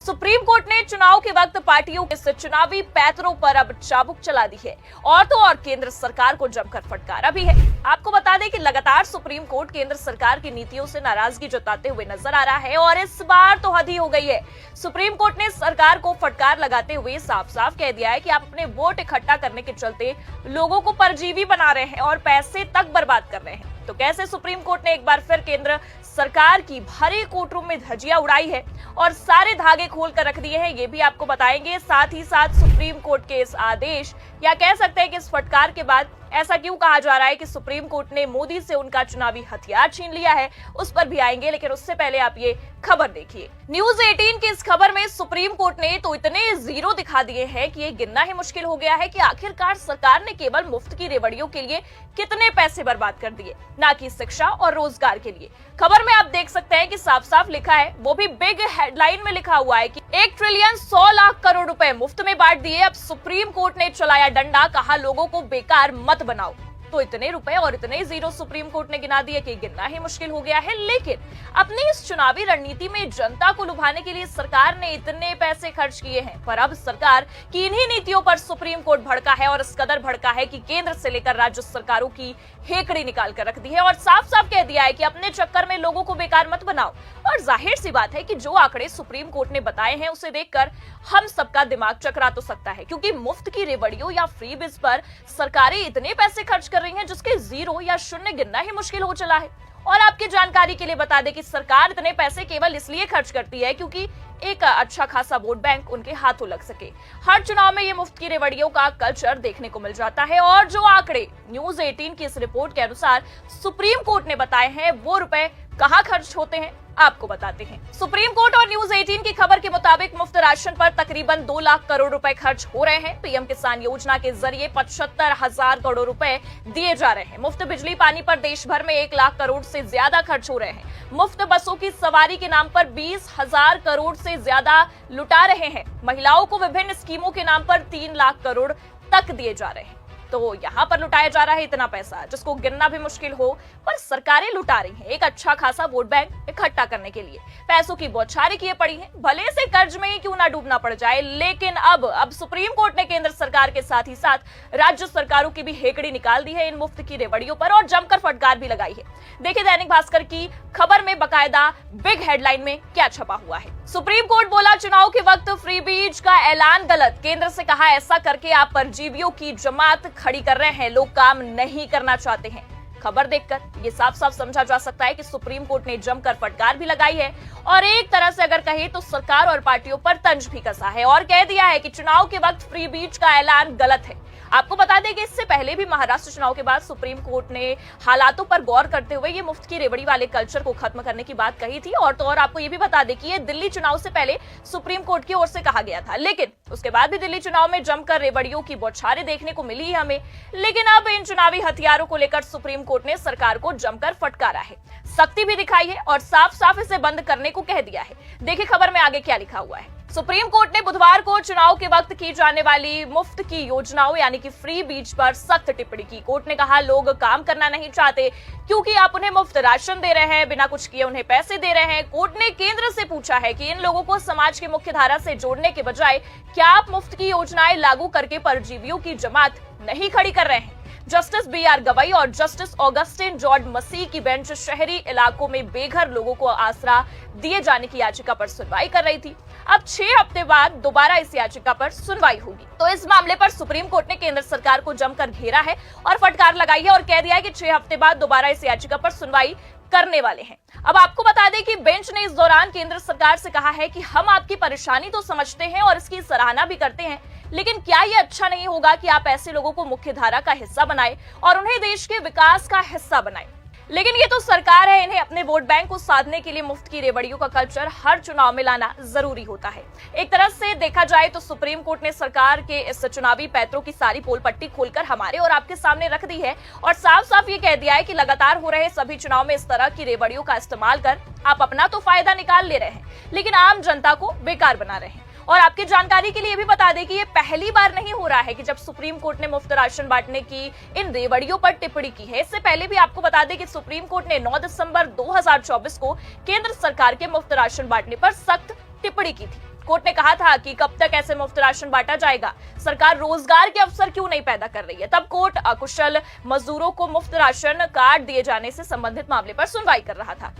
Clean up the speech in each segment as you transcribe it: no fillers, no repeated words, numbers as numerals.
Supreme court ने चुनाव के वक्त पार्टियों के चुनावी पैतरों पर अब चाबुक चला दी है और तो और केंद्र सरकार को जमकर फटकारा भी है। आपको बता दें कि लगातार सुप्रीम कोर्ट केंद्र सरकार की नीतियों से नाराजगी जताते हुए नजर आ रहा है और इस बार तो हद ही हो गई है। सुप्रीम कोर्ट ने सरकार को फटकार लगाते हुए साफ साफ कह दिया है कि आप अपने वोट इकट्ठा करने के चलते लोगों को परजीवी बना रहे हैं और पैसे तक बर्बाद कर रहे हैं। तो कैसे सुप्रीम कोर्ट ने एक बार फिर केंद्र सरकार की भरे कोर्टरूम में धज्जियां उड़ाई है और सारे धागे खोल कर रख दिए हैं, ये भी आपको बताएंगे। साथ ही साथ सुप्रीम कोर्ट के इस आदेश या कह सकते हैं कि इस फटकार के बाद ऐसा क्यों कहा जा रहा है कि सुप्रीम कोर्ट ने मोदी से उनका चुनावी हथियार छीन लिया है, उस पर भी आएंगे। लेकिन उससे पहले आप ये खबर देखिए। न्यूज 18 की इस खबर में सुप्रीम कोर्ट ने तो इतने जीरो दिखा दिए हैं कि ये गिनना ही मुश्किल हो गया है कि आखिरकार सरकार ने केवल मुफ्त की रेवड़ियों के लिए कितने पैसे बर्बाद कर दिए, ना कि शिक्षा और रोजगार के लिए। खबर में आप देख सकते हैं कि साफ साफ लिखा है, वो भी बिग हेडलाइन में लिखा हुआ है कि 1 ट्रिलियन 100 लाख करोड़ रुपए मुफ्त में बांट दिए। अब सुप्रीम कोर्ट ने चलाया डंडा, कहा लोगों को बेकार मत बनाओ। तो इतने रुपए और इतने जीरो सुप्रीम कोर्ट ने गिना दिए कि गिनना ही मुश्किल हो गया है। लेकिन अपनी इस चुनावी रणनीति में जनता को लुभाने के लिए सरकार ने इतने पैसे खर्च किए हैं, पर अब सरकार की इन्हीं नीतियों पर सुप्रीम कोर्ट भड़का है और इस कदर भड़का है कि केंद्र से लेकर राज्य सरकारों की हेकड़ी निकाल कर रख दी है और साफ साफ कह दिया है कि अपने चक्कर में लोगों को बेकार मत बनाओ। और जाहिर सी बात है कि जो आंकड़े सुप्रीम कोर्ट ने बताए हैं उसे देखकर हम सबका दिमाग चकरा तो सकता है, क्योंकि मुफ्त की रेवड़ियों या फ्रीबीज पर सरकारें इतने पैसे खर्च कर रही हैं जिसके जीरो या शून्य गिनना ही मुश्किल हो चला है। और आपकी जानकारी के लिए बता दें कि सरकार इतने पैसे केवल इसलिए खर्च करती है क्योंकि एक अच्छा खासा वोट बैंक उनके हाथों लग सके। हर चुनाव में ये मुफ्त की रेवड़ियों का कल्चर देखने को मिल जाता है और जो आंकड़े न्यूज 18 की इस रिपोर्ट के अनुसार सुप्रीम कोर्ट ने बताए हैं वो रुपए कहां खर्च होते हैं आपको बताते हैं। सुप्रीम कोर्ट और न्यूज 18 की खबर के मुताबिक मुफ्त राशन पर तकरीबन 2 लाख करोड़ रुपए खर्च हो रहे हैं। पीएम किसान योजना के जरिए 75,000 करोड़ रुपए दिए जा रहे हैं। मुफ्त बिजली पानी पर देश भर में 1 लाख करोड़ से ज्यादा खर्च हो रहे हैं। मुफ्त बसों की सवारी के नाम पर 20,000 करोड़ से ज्यादा लुटा रहे हैं। महिलाओं को विभिन्न स्कीमों के नाम पर 3 लाख करोड़ तक दिए जा रहे हैं। तो यहाँ पर लुटाया जा रहा है इतना पैसा जिसको गिनना भी मुश्किल हो, पर सरकारें लुटा रही हैं एक अच्छा खासा वोट बैंक इकट्ठा करने के लिए। पैसों की बौछारें किए पड़ी हैं, भले से कर्ज में ही क्यों ना डूबना पड़ जाए। लेकिन अब सुप्रीम कोर्ट ने केंद्र सरकार के साथ ही साथ राज्य सरकारों की भी हेकड़ी निकाल दी है इन मुफ्त की रेवड़ियों पर और जमकर फटकार भी लगाई है। देखिए दैनिक भास्कर की खबर में बकायदा बिग हेडलाइन में क्या छपा हुआ है। सुप्रीम कोर्ट बोला चुनाव के वक्त फ्री बीज का ऐलान गलत। केंद्र से कहा ऐसा करके आप परजीवियों की जमात खड़ी कर रहे हैं, लोग काम नहीं करना चाहते हैं। खबर देखकर ये साफ साफ समझा जा सकता है कि सुप्रीम कोर्ट ने जमकर फटकार भी लगाई है और एक तरह से अगर कहे तो सरकार और पार्टियों पर तंज भी कसा है और कह दिया है कि चुनाव के वक्त फ्री बीज का ऐलान गलत है। आपको बता दें कि इससे पहले भी महाराष्ट्र चुनाव के बाद सुप्रीम कोर्ट ने हालातों पर गौर करते हुए ये मुफ्त की रेवड़ी वाले कल्चर को खत्म करने की बात कही थी। और तो और आपको ये भी बता दें कि ये दिल्ली चुनाव से पहले सुप्रीम कोर्ट की ओर से कहा गया था, लेकिन उसके बाद भी दिल्ली चुनाव में जमकर रेवड़ियों की बौछारें देखने को मिली है हमें। लेकिन अब इन चुनावी हथियारों को लेकर सुप्रीम कोर्ट ने सरकार को जमकर फटकारा है, सख्ती भी दिखाई है और साफ साफ इसे बंद करने को कह दिया है। देखिए खबर में आगे क्या लिखा हुआ है। सुप्रीम कोर्ट ने बुधवार को चुनाव के वक्त की जाने वाली मुफ्त की योजनाओं यानी कि फ्री बीज पर सख्त टिप्पणी की। कोर्ट ने कहा लोग काम करना नहीं चाहते क्योंकि आप उन्हें मुफ्त राशन दे रहे हैं, बिना कुछ किए उन्हें पैसे दे रहे हैं। कोर्ट ने केंद्र से पूछा है कि इन लोगों को समाज की मुख्य धारा से जोड़ने के बजाय क्या आप मुफ्त की योजनाएं लागू करके परजीवियों की जमात नहीं खड़ी कर रहे हैं। जस्टिस BR गवई और जस्टिस ऑगस्टिन जॉर्ज मसीह की बेंच शहरी इलाकों में बेघर लोगों को आसरा दिए जाने की याचिका पर सुनवाई कर रही थी। अब 6 हफ्ते बाद दोबारा इस याचिका पर सुनवाई होगी। तो इस मामले पर सुप्रीम कोर्ट ने केंद्र सरकार को जमकर घेरा है और फटकार लगाई है और कह दिया है कि 6 हफ्ते बाद दोबारा इस याचिका पर सुनवाई करने वाले हैं। अब आपको बता दें कि बेंच ने इस दौरान केंद्र सरकार से कहा है कि हम आपकी परेशानी तो समझते हैं और इसकी सराहना भी करते हैं, लेकिन क्या यह अच्छा नहीं होगा कि आप ऐसे लोगों को मुख्य धारा का हिस्सा बनाएं और उन्हें देश के विकास का हिस्सा बनाएं। लेकिन ये तो सरकार है, इन्हें अपने वोट बैंक को साधने के लिए मुफ्त की रेवड़ियों का कल्चर हर चुनाव में लाना जरूरी होता है। एक तरह से देखा जाए तो सुप्रीम कोर्ट ने सरकार के इस चुनावी पैतरों की सारी पोल पट्टी खोलकर हमारे और आपके सामने रख दी है और साफ साफ ये कह दिया है कि लगातार हो रहे सभी चुनाव में इस तरह की रेवड़ियों का इस्तेमाल कर आप अपना तो फायदा निकाल ले रहे हैं, लेकिन आम जनता को बेकार बना रहे हैं। और आपकी जानकारी के लिए भी बता दें कि ये पहली बार नहीं हो रहा है कि जब सुप्रीम कोर्ट ने मुफ्त राशन बांटने की इन रेवड़ियों पर टिप्पणी की है। इससे पहले भी आपको बता दें कि सुप्रीम कोर्ट ने 9 दिसंबर 2024 को केंद्र सरकार के मुफ्त राशन बांटने पर सख्त टिप्पणी की थी। कोर्ट ने कहा था कि कब तक ऐसे मुफ्त राशन बांटा जाएगा, सरकार रोजगार के अवसर क्यों नहीं पैदा कर रही है। तब कोर्ट अकुशल मजदूरों को मुफ्त राशन कार्ड दिए जाने से संबंधित मामले पर सुनवाई कर रहा था।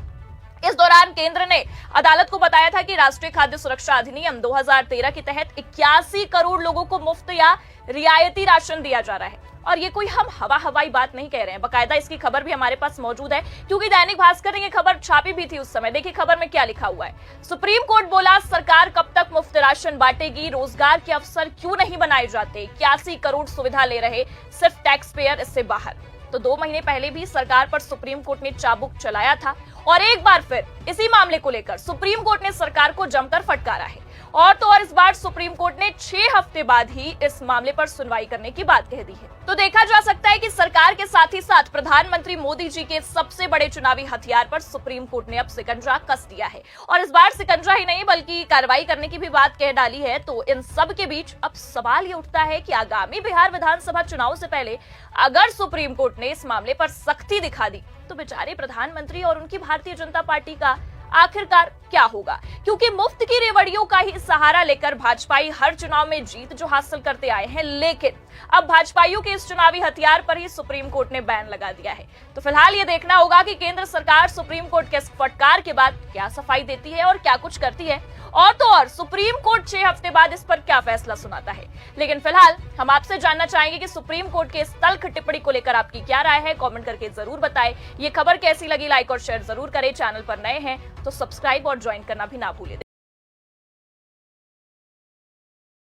इस दौरान केंद्र ने अदालत को बताया था कि राष्ट्रीय खाद्य सुरक्षा अधिनियम 2013 के तहत 81 करोड़ लोगों को मुफ्त या रियायती राशन दिया जा रहा है। और ये कोई हम हवाई बात नहीं कह रहे हैं, बकायदा इसकी खबर भी हमारे पास मौजूद है, क्योंकि दैनिक भास्कर ने ये खबर छापी भी थी उस समय। देखिए खबर में क्या लिखा हुआ है। सुप्रीम कोर्ट बोला, सरकार कब तक मुफ्त राशन बांटेगी, रोजगार के अवसर क्यों नहीं बनाए जाते, 81 करोड़ सुविधा ले रहे सिर्फ टैक्स पेयर इससे बाहर। तो 2 महीने पहले भी सरकार पर सुप्रीम कोर्ट ने चाबुक चलाया था और एक बार फिर इसी मामले को लेकर सुप्रीम कोर्ट ने सरकार को जमकर फटकारा है। और तो और इस बार सुप्रीम कोर्ट ने 6 हफ्ते बाद ही इस मामले पर सुनवाई करने की बात कह दी है। तो देखा जा सकता है कि सरकार के साथ ही साथ प्रधानमंत्री मोदी जी के सबसे बड़े चुनावी हथियार पर सुप्रीम कोर्ट ने अब शिकंजा कस दिया है। और इस बार शिकंजा ही नहीं बल्कि कार्रवाई करने की भी बात कह डाली है। तो इन सब के बीच अब सवाल ये उठता है कि आगामी बिहार विधानसभा चुनाव से पहले अगर सुप्रीम कोर्ट ने इस मामले पर सख्ती दिखा दी तो बेचारे प्रधानमंत्री और उनकी भारतीय जनता पार्टी का आखिरकार क्या होगा। क्योंकि मुफ्त की रेवड़ियों का ही सहारा लेकर भाजपाई हर चुनाव में जीत जो हासिल करते आए हैं, लेकिन अब भाजपाइयों के इस चुनावी हथियार पर ही सुप्रीम कोर्ट ने बैन लगा दिया है। तो फिलहाल ये देखना होगा कि केंद्र सरकार सुप्रीम कोर्ट के इस फटकार के बाद क्या सफाई देती है और क्या कुछ करती है। और तो और सुप्रीम कोर्ट 6 हफ्ते बाद इस पर क्या फैसला सुनाता है। लेकिन फिलहाल हम आपसे जानना चाहेंगे कि सुप्रीम कोर्ट के इस तल्ख टिप्पणी को लेकर आपकी क्या राय है, कमेंट करके जरूर बताएं। ये खबर कैसी लगी, लाइक और शेयर जरूर करें। चैनल पर नए हैं तो सब्सक्राइब और ज्वाइन करना भी ना भूलें।